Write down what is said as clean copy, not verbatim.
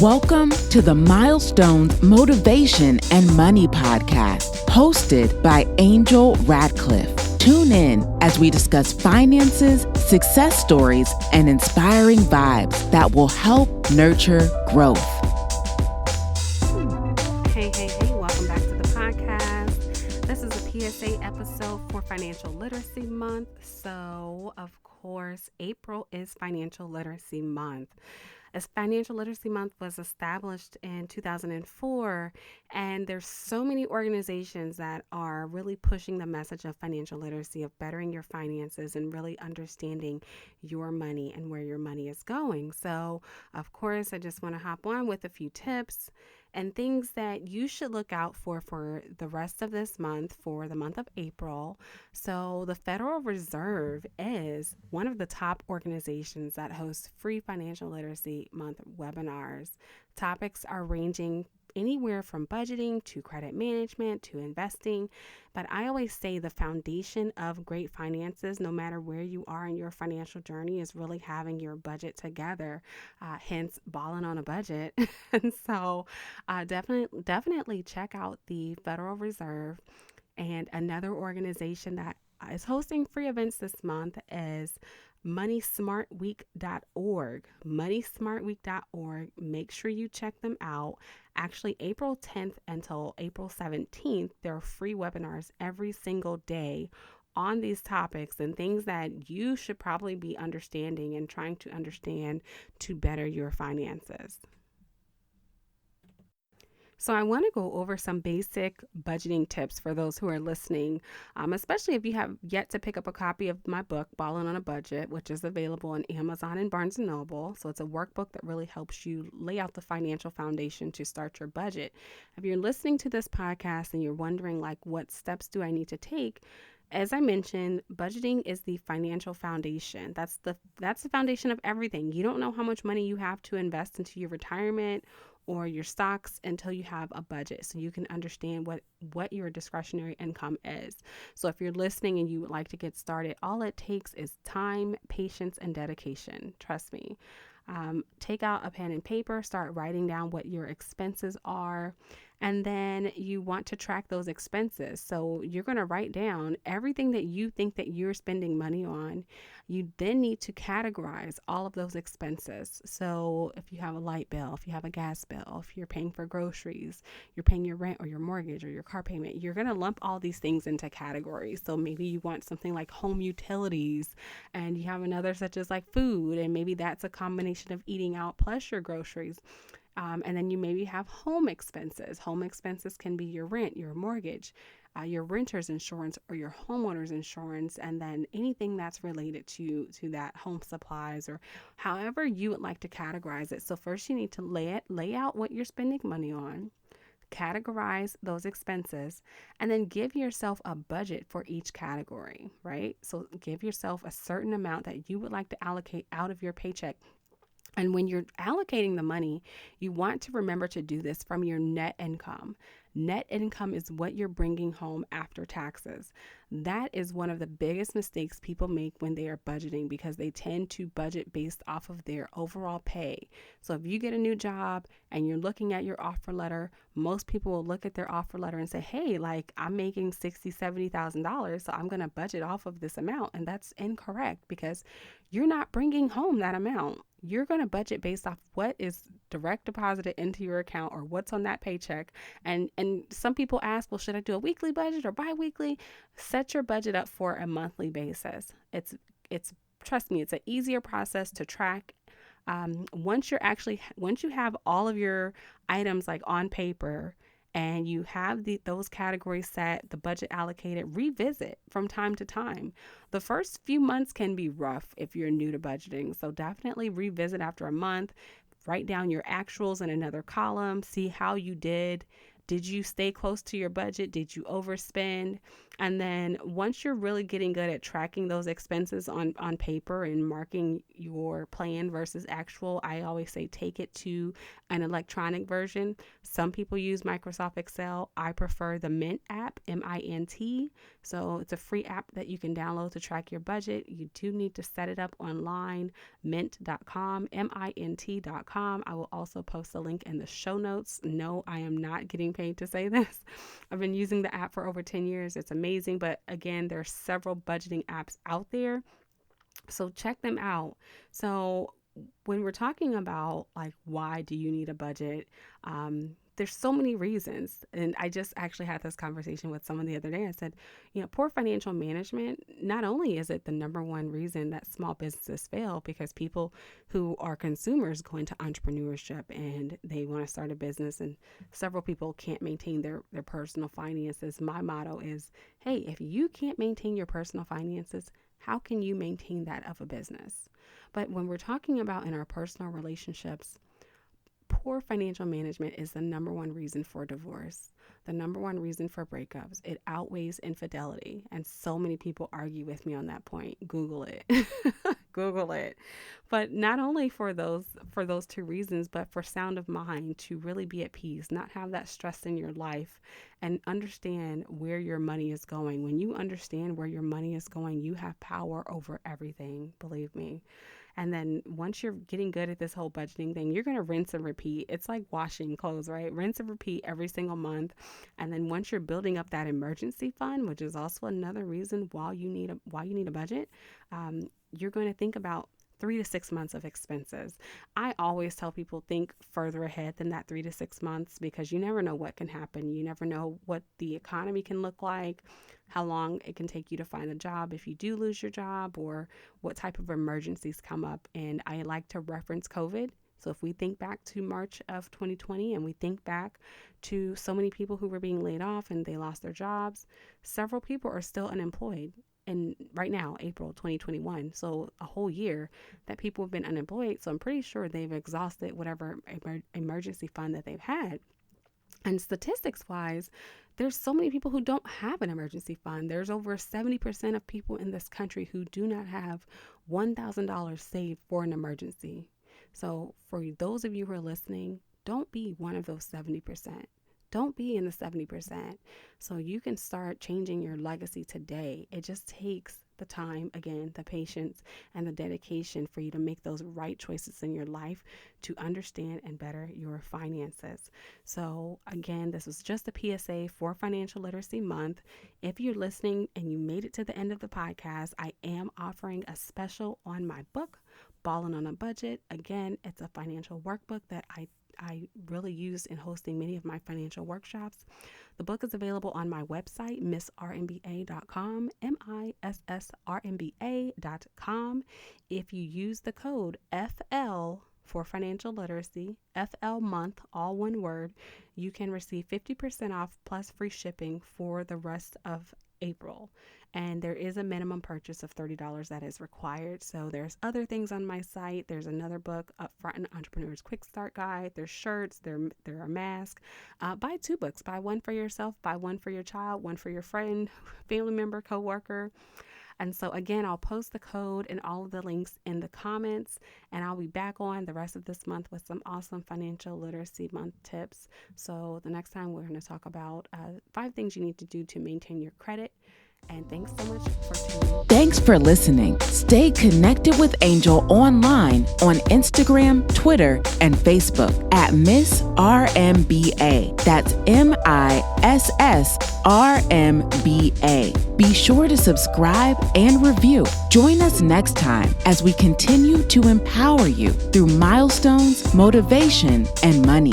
Welcome to the Milestones Motivation and Money Podcast, hosted by Angel Radcliffe. Tune in as we discuss finances, success stories, and inspiring vibes that will help nurture growth. Hey, welcome back to the podcast. This is a PSA episode for Financial Literacy Month. So, of course, April is Financial Literacy Month. As Financial Literacy Month was established in 2004, and there's so many organizations that are really pushing the message of financial literacy, of bettering your finances and really understanding your money and where your money is going. So, of course, I just want to hop on with a few tips and things that you should look out for the rest of this month, for the month of April. So the Federal Reserve is one of the top organizations that hosts free Financial Literacy Month webinars. Topics are ranging anywhere from budgeting to credit management to investing. But I always say the foundation of great finances, no matter where you are in your financial journey, is really having your budget together, hence balling on a budget. And so definitely check out the Federal Reserve. And another organization that is hosting free events this month is moneysmartweek.org. moneysmartweek.org. Make sure you check them out. Actually, April 10th until April 17th, there are free webinars every single day on these topics and things that you should probably be understanding and trying to understand to better your finances. So I want to go over some basic budgeting tips for those who are listening, especially if you have yet to pick up a copy of my book, Ballin' on a Budget, which is available on Amazon and Barnes & Noble. So it's a workbook that really helps you lay out the financial foundation to start your budget. If you're listening to this podcast and you're wondering, what steps do I need to take? As I mentioned, budgeting is the financial foundation. That's the foundation of everything. You don't know how much money you have to invest into your retirement or your stocks until you have a budget, so you can understand what your discretionary income is. So if you're listening and you would like to get started, all it takes is time, patience, and dedication. Trust me. Take out a pen and paper, start writing down what your expenses are, and then you want to track those expenses. So you're going to write down everything that you think that you're spending money on. You then need to categorize all of those expenses. So if you have a light bill, if you have a gas bill, if you're paying for groceries, you're paying your rent or your mortgage or your car payment, you're going to lump all these things into categories. So maybe you want something like home utilities, and you have another such as like food, and maybe that's a combination of eating out plus your groceries. And then you maybe have home expenses. Home expenses can be your rent, your mortgage, your renter's insurance, or your homeowner's insurance, and then anything that's related to that, home supplies, or however you would like to categorize it. So first you need to lay out what you're spending money on, categorize those expenses, and then give yourself a budget for each category, right? So give yourself a certain amount that you would like to allocate out of your paycheck. And when you're allocating the money, you want to remember to do this from your net income. Net income is what you're bringing home after taxes. That is one of the biggest mistakes people make when they are budgeting, because they tend to budget based off of their overall pay. So if you get a new job and you're looking at your offer letter, most people will look at their offer letter and say, hey, I'm making $60,000, $70,000, so I'm going to budget off of this amount. And that's incorrect, because you're not bringing home that amount. You're going to budget based off what is direct deposited into your account or what's on that paycheck. And some people ask, well, should I do a weekly budget or bi-weekly? Set your budget up for a monthly basis. It's trust me, it's an easier process to track. Once you have all of your items on paper, and you have those categories set, the budget allocated, revisit from time to time. The first few months can be rough if you're new to budgeting. So definitely revisit after a month, write down your actuals in another column, see how you did Did you stay close to your budget? Did you overspend? And then once you're really getting good at tracking those expenses on paper and marking your plan versus actual, I always say take it to an electronic version. Some people use Microsoft Excel. I prefer the Mint app, MINT. So it's a free app that you can download to track your budget. You do need to set it up online, mint.com, MINT.com. I will also post a link in the show notes. No, I am not getting paid to say this. I've been using the app for over 10 years. It's amazing. But again, there are several budgeting apps out there. So check them out. So when we're talking about like, why do you need a budget? There's so many reasons. And I just actually had this conversation with someone the other day. I said, poor financial management, not only is it the number one reason that small businesses fail, because people who are consumers go into entrepreneurship and they want to start a business, and several people can't maintain their personal finances. My motto is, hey, if you can't maintain your personal finances, how can you maintain that of a business? But when we're talking about in our personal relationships, poor financial management is the number one reason for divorce, the number one reason for breakups. It outweighs infidelity. And so many people argue with me on that point. Google it. Google it. But not only for those two reasons, but for sound of mind, to really be at peace, not have that stress in your life, and understand where your money is going. When you understand where your money is going, you have power over everything, believe me. And then once you're getting good at this whole budgeting thing, you're going to rinse and repeat. It's like washing clothes, right? Rinse and repeat every single month. And then once you're building up that emergency fund, which is also another reason why you need a budget, you're going to think about 3 to 6 months of expenses. I always tell people think further ahead than that 3 to 6 months, because you never know what can happen. You never know what the economy can look like, how long it can take you to find a job if you do lose your job, or what type of emergencies come up. And I like to reference COVID. So if we think back to March of 2020 and we think back to so many people who were being laid off and they lost their jobs, several people are still unemployed. And right now, April 2021, so a whole year that people have been unemployed. So I'm pretty sure they've exhausted whatever emergency fund that they've had. And statistics wise, there's so many people who don't have an emergency fund. There's over 70% of people in this country who do not have $1,000 saved for an emergency. So for those of you who are listening, don't be one of those 70%. Don't be in the 70%. So you can start changing your legacy today. It just takes the time, again, the patience and the dedication for you to make those right choices in your life to understand and better your finances. So again, this was just a PSA for Financial Literacy Month. If you're listening and you made it to the end of the podcast, I am offering a special on my book, Ballin' on a Budget. Again, it's a financial workbook that I really use in hosting many of my financial workshops. The book is available on my website, missrmba.com, MISSRMBA.com. If you use the code FL for financial literacy, FL month, all one word, you can receive 50% off plus free shipping for the rest of April. And there is a minimum purchase of $30 that is required. So there's other things on my site. There's another book, Upfront, an Entrepreneur's Quick Start Guide. There's shirts. There are masks. Buy 2 books. Buy one for yourself. Buy one for your child. One for your friend, family member, coworker. And so again, I'll post the code and all of the links in the comments, and I'll be back on the rest of this month with some awesome Financial Literacy Month tips. So the next time we're going to talk about 5 things you need to do to maintain your credit. And thanks so much for tuning in. Thanks for listening. Stay connected with Angel online on Instagram, Twitter, and Facebook at Miss RMBA. That's MISSRMBA. Be sure to subscribe and review. Join us next time as we continue to empower you through milestones, motivation, and money.